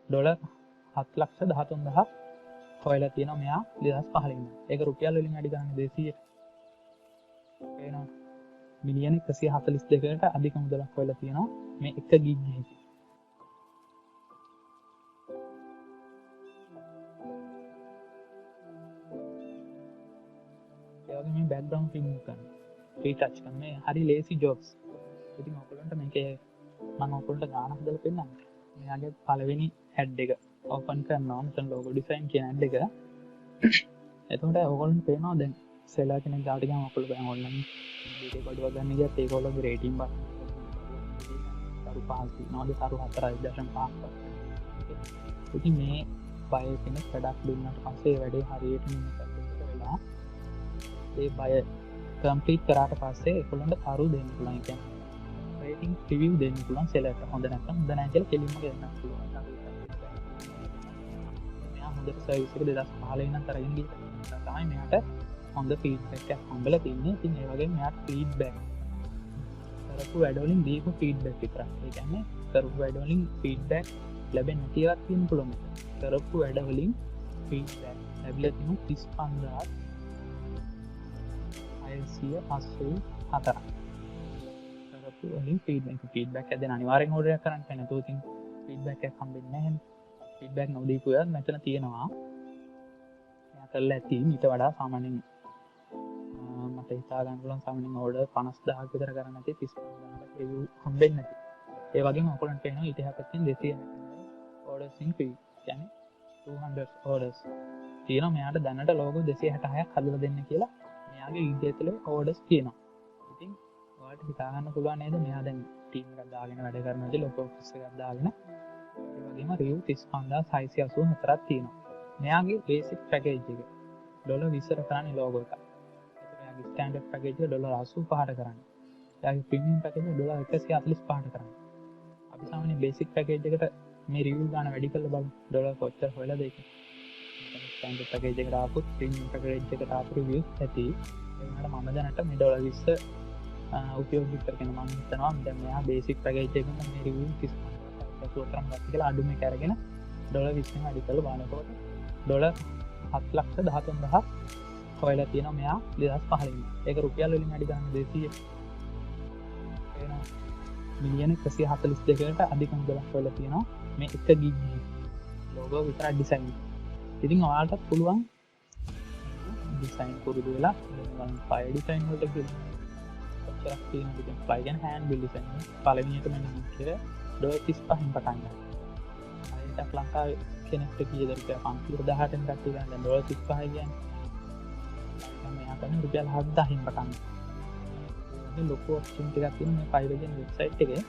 Dollar 7,13,000 හොයලා තියෙනවා මෙයා 2015 ඉඳන්. ඒක රුපියල් වලින් වැඩි ගන්න 200. එනවා මිලියන 142කට අධික මුදලක් හොයලා තියෙනවා මේ 1 ගිග් එකේ. ඒ වගේ මේ බෑග්ග්‍රවුන්ඩ් ෆිල්ම් කරන රීටච් කරන මේ හරි ලේසි ජොබ්ස්. ඉතින් ඔයගොල්ලන්ට මේකේ මම ඔයගොල්ලන්ට ගාන හදලා පෙන්නන්නම්. මෙයාගේ පළවෙනි ඇඩ් එක ඕපන් කරනවා මෙතන ලෝගෝ ඩිසයින් කියන ඇඩ් එක. එතකොට ඔයගොල්ලන්ට පේනවා දැන් සෙලර් කෙනෙක් දාට ගියාම ඔයගොල්ලෝ දැන් ඔන්ලයින් වීඩියෝ බඩුවක් ගන්න ගියත් ඒගොල්ලෝගේ රේටින් බස් තරු 5 දිනවද තරු 4.5. ඉතින් මේ බය කෙනෙක් වැඩක් දුන්නාට පස්සේ ඒ වැඩේ හරියට නිමකත් වෙලා ඒ බය කම්ප්ලීට් කරාට පස්සේ ඒගොල්ලන්ට තරු දෙන්න පුළුවන්. ඒ කියන්නේ රේටින් රිවිව් දෙන්න පුළුවන් සෙලර්ට. හොඳ නැත්නම් හොඳ නැහැ කියලා කෙලින්ම කියන්න පුළුවන්. මෙයා හොඳ සර්විස් එක 2015 ඉඳන් කරගෙන ගියා. තමයි මෙයාට හොඳ ෆීඩ්බැක් එකක් හම්බෙලා තින්නේ. ඉතින් ඒ වගේම මෙයාට ෆීඩ්බැක් කරපු වැඩවලින් දීපු ෆීඩ්බැක් විතරක්. ඒ කියන්නේ කරපු වැඩවලින් ෆීඩ්බැක් ලැබෙන්නේ නැති ඒවාත් තියෙන්න පුළුවන්. කරපු වැඩවලින් ෆීඩ්බැක් ලැබිලා තිනු 35,684. කරපු වලින් ෆීඩ්බැක් හැදෙන අනිවාර්යෙන් ඕඩර් එකක් කරන්න බෑ. නැතුව ඉතින් ෆීඩ්බැක් එකක් හම්බෙන්නේ නැහැ නේ. ෆීඩ්බැක් නොදීපු ඒවා මෙතන තියෙනවා. එයා කරලා ඇති ඊට වඩා සාමාන්‍යයෙන් මට හිතා ගන්න පුළුවන් සාමාන්‍යයෙන් ඕඩර් 50,000ක් විතර කරන්න ඇති 35,000ක් රිවිව් හම්බෙන්නේ නැති. ඒ වගේම ඔයගොල්ලන්ට පේනවා ඊට එහා පැත්තෙන් 200 orders in free. කියන්නේ 200 orders තියෙනවා. මෙයාට දැනට ලෝගෝ 266ක් හදලා දෙන්න කියලා මෙයාගේ ඊඩිය තුළ orders තියෙනවා. ඉතින් ඔයාලට හිතා ගන්න පුළුවන් නේද මෙයා දැන් ටීම් එකක් දාගෙන වැඩ කරනවාද ලොකෝ ඔෆිස් එකක් දාගෙන. ඒ වගේම රිවිව් 35,684ක් තියෙනවා. මෙයාගේ බේසික් පැකේජ් එක ඩොලර් 20ට කරන්නේ ලෝගෝ එක. එයාගේ ස්ටෑන්ඩඩ් පැකේජ් එක ඩොලර් 85ට කරන්නේ. එයාගේ ප්‍රීමියම් පැකේජ් එක ඩොලර් 145ට කරන්නේ. අපි සාමාන්‍යයෙන් බේසික් පැකේජ් එකට මේ රිවිව් ගන්න වැඩි කරලා බලමු. ඩොලර් කොච්චර හොයලාද ඒක. ස්ටෑන්ඩඩ් පැකේජ් එකට ආපුත් ප්‍රීමියම් පැකේජ් එකට ආපු රිවිව්ස් ඇති. ඒ වුණාට මම දැනට මේ ඩොලර් 20 උපයෝගී කරගෙන මම හිතනවා දැන් මෙයා බේසික් පැකේජ් එකෙන් මේ රිවිව් 35,000ක් ගත්ත කියලා අඩු මේක අරගෙන ඩොලර් 20න් වැඩි කරලා බලනකොට ඩොලර් 7,13,000 හොයලා තියෙනවා මෙයා 2015 ඉඳන්. ඒක රුපියල් වලින් වැඩි ගන්න 200. එනවා මිලියන 142කට අධික මුදලක් හොයලා තියෙනවා මේ 1 ගිග් ලෝගෝ විතර ඩිසයින්. ඉතින් ඔයාලටත් පුළුවන් ඩිසයින් පුරුදු වෙලා මම ෆයිල් ඩිසයින් වලට ගිහින් කොච්චරක් තියෙනවද කියන ෆයිල් ගැන හෑන්ඩ් බිල් ඩිසයින් පළවෙනියට මම කිව්වේ ඩොලර් 35න් පටන් ගන්නවා. අයිටක් ලංකාවේ කෙනෙක්ට කීයද රුපියල් 5,000න් කට්ටිය ගන්න දැන් ඩොලර් 35 කියන්නේ මෙයා කරන්නේ රුපියල් 7,000න් පටන් ගන්නවා. මේ ලොකු ඔප්ෂන් ටිකක් තියෙන මේ ෆයිල් කියන වෙබ්සයිට් එකේ.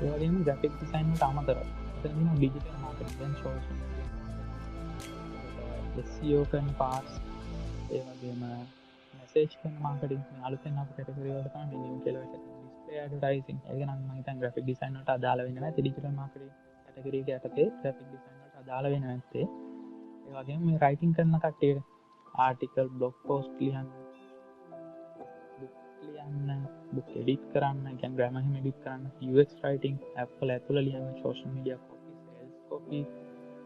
ඒ වගේම graphic design වලට අමතරව එතන තියෙනවා digital marketing and social SEO කරන parts ඒ වගේම message කරන marketing මේ අලුතෙන් අපේ category වලට තමයි මේ new කියලා එකක් display advertising. ඒක නම් මම හිතන්නේ graphic design වලට අදාළ වෙන්නේ නැහැ. digital marketing category එක යටතේ graphic design වලට අදාළ වෙන්නේ නැත්තේ. ඒ වගේම මේ writing කරන කට්ටියට article blog post ලියන්න book edit කරන්න, කියන්නේ grammar එහෙම edit කරන්න, UX writing, Apple ඇතුළ ලියන්න, social media copy, sales copy,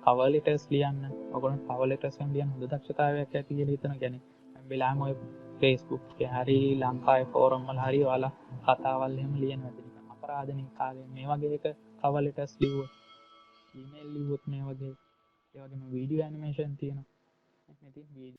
cover letters ලියන්න. ඔයගොල්ලෝ cover letters වලින් ලියන්න හොඳ දක්ෂතාවයක් ඇති කියලා හිතනවා. කියන්නේ හැම වෙලාවෙම ඔය Facebook එකේ හරි ලංකාවේ ෆෝරම් වල හරි ඔයාලා කතාවල් එහෙම ලියනවා. ඉතින් අපරාධනේ කාලේ මේ වගේ එක cover letters ලිව්වොත්, email ලිව්වොත් මේ වගේ ඒ වගේම video animation තියෙනවා. ඉතින් video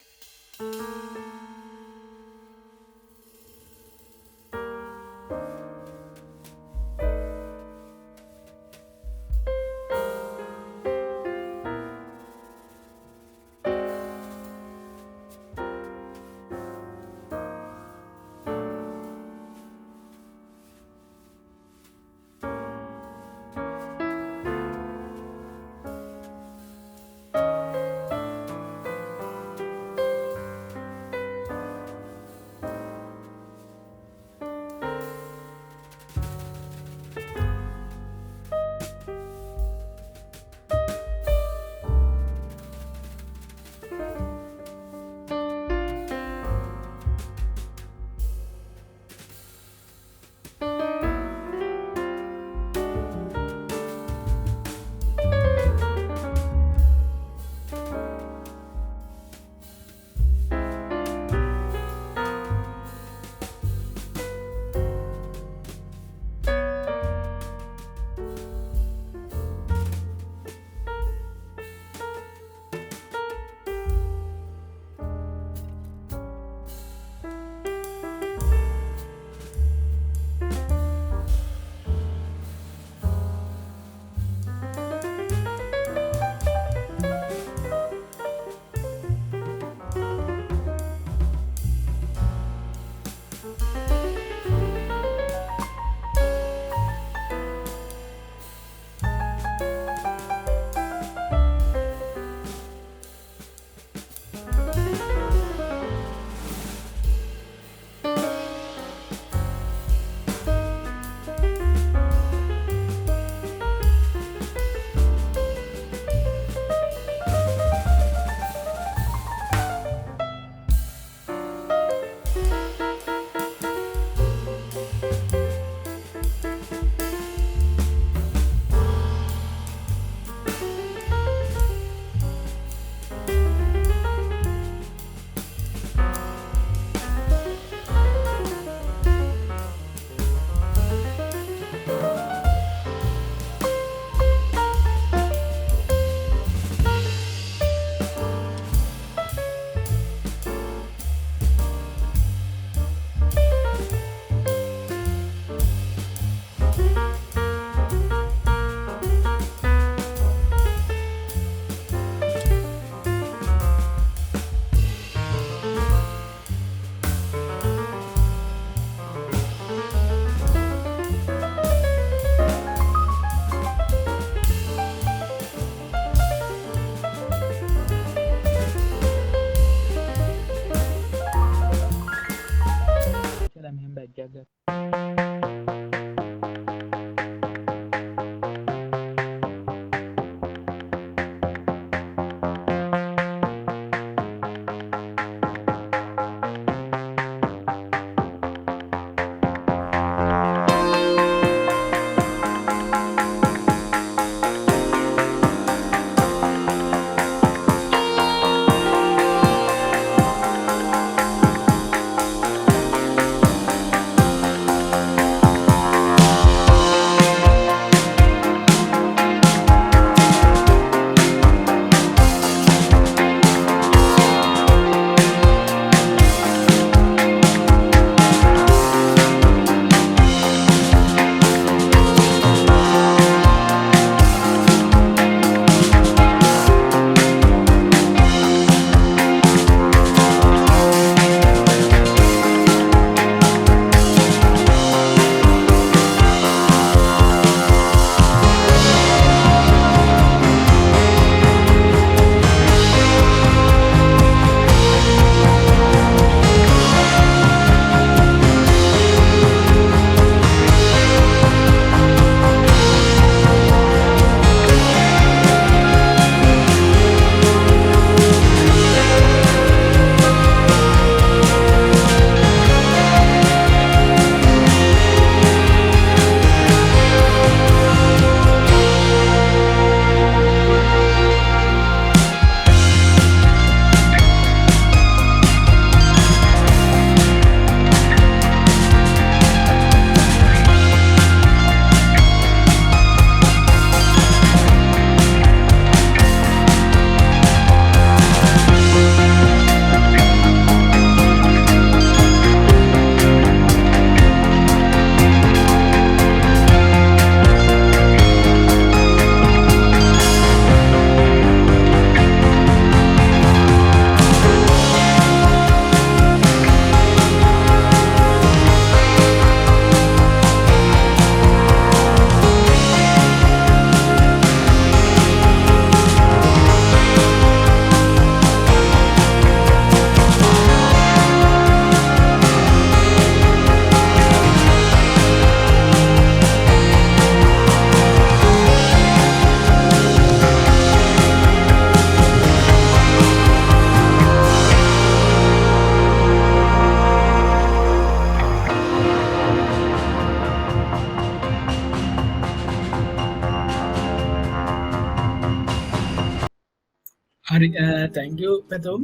හරි තැංකූ පැතුම්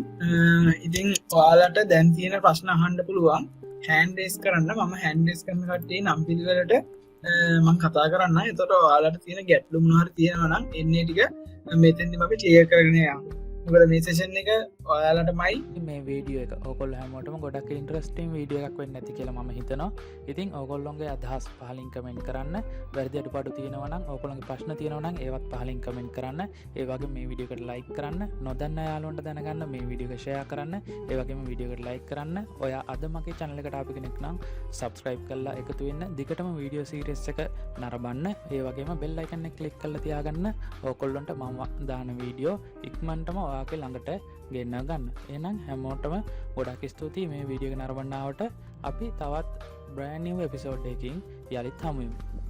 ඉතින් ඔයාලට දැන් තියෙන ප්‍රශ්න අහන්ඩ පුළුවන් හැන්ඩේස් කරන්න මම හැන්ඩෙස් කරන කටේ නම් පිළිවලට මං කතා කරන්න එතොට ඔයාලට තියෙන ගැට්ලු මහර තියෙනවනම් එන්නේ ටික මෙතැදි අපි ක්ලිය කරනයා මොකද මේ සේෂන් එක ඔයාලට මයි මේ වීඩියෝ එක ඔකොල් හැමෝටම ගොඩක් ඉන්ට්‍රස්ටිම් වීඩියෝ එකක් වෙන්න ඇති කියලා ම හිතනවා. ඉතින් ඔගොල්ලොන්ගේ අදහස් පහලින් කමෙන්ට් කරන්න, වැරදි අඩුපාඩු තියෙනවා නම් ඔයගොල්ලෝගේ ප්‍රශ්න තියෙනවා නම් ඒවත් පහලින් කමෙන්ට් කරන්න. ඒ වගේම මේ වීඩියෝ එකට ලයික් කරන්න, නොදන්න යාළුවන්ට දැනගන්න මේ වීඩියෝ එක ෂෙයා කරන්න, ඒ වගේම වීඩියෝ එකට ලයික් කරන්න. ඔයා අද මගේ channel එකට ආපු කෙනෙක් නම් subscribe කරලා එකතු වෙන්න. දිගටම වීඩියෝ සීරීස් එක නරඹන්න. ඒ වගේම bell icon එක click කරලා තියාගන්න. ඔයගොල්ලන්ට මම දාන වීඩියෝ ඉක්මනටම ඔයාගේ ළඟට ගෙන්න ගන්න. එහෙනම් හැමෝටම ගොඩක් ස්තුතියි මේ වීඩියෝ එක නරඹන්නවට. අපි තවත් brand new episode එකකින් යලිත් හමු වෙමු.